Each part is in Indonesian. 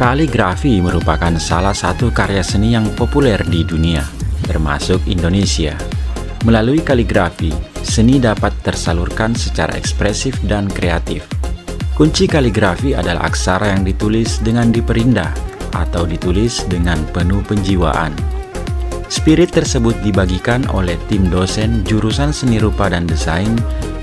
Kaligrafi merupakan salah satu karya seni yang populer di dunia, termasuk Indonesia. Melalui kaligrafi, seni dapat tersalurkan secara ekspresif dan kreatif. Kunci kaligrafi adalah aksara yang ditulis dengan diperindah atau ditulis dengan penuh penjiwaan. Spirit tersebut dibagikan oleh tim dosen jurusan Seni Rupa dan Desain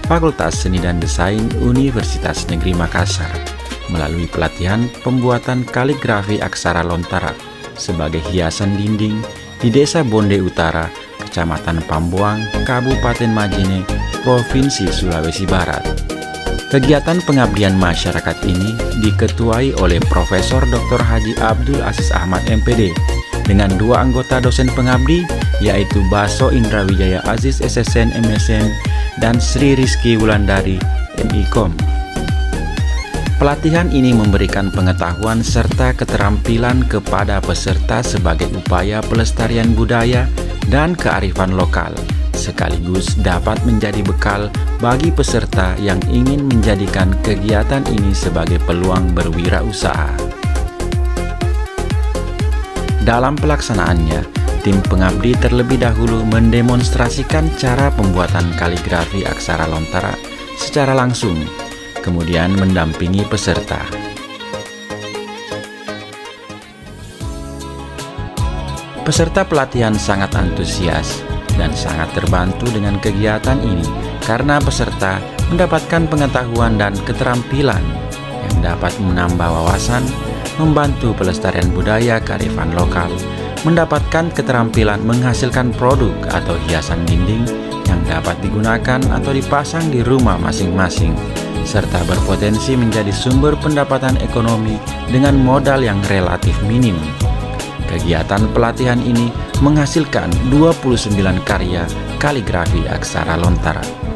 Fakultas Seni dan Desain Universitas Negeri Makassar melalui pelatihan pembuatan kaligrafi aksara Lontara sebagai hiasan dinding di Desa Bonde Utara, Kecamatan Pambuang, Kabupaten Majene, Provinsi Sulawesi Barat. Kegiatan pengabdian masyarakat ini diketuai oleh Profesor Dr. Haji Abdul Aziz Ahmad MPD dengan dua anggota dosen pengabdi, yaitu Baso Indra Wijaya Aziz SSN MSN dan Sri Rizky Wulandari MIKOM. Pelatihan ini memberikan pengetahuan serta keterampilan kepada peserta sebagai upaya pelestarian budaya dan kearifan lokal, sekaligus dapat menjadi bekal bagi peserta yang ingin menjadikan kegiatan ini sebagai peluang berwirausaha. Dalam pelaksanaannya, tim pengabdi terlebih dahulu mendemonstrasikan cara pembuatan kaligrafi aksara Lontara secara langsung, kemudian mendampingi peserta. Peserta pelatihan sangat antusias dan sangat terbantu dengan kegiatan ini karena peserta mendapatkan pengetahuan dan keterampilan yang dapat menambah wawasan, membantu pelestarian budaya kearifan lokal, mendapatkan keterampilan menghasilkan produk atau hiasan dinding yang dapat digunakan atau dipasang di rumah masing-masing, serta berpotensi menjadi sumber pendapatan ekonomi dengan modal yang relatif minim. Kegiatan pelatihan ini menghasilkan 29 karya kaligrafi aksara Lontara.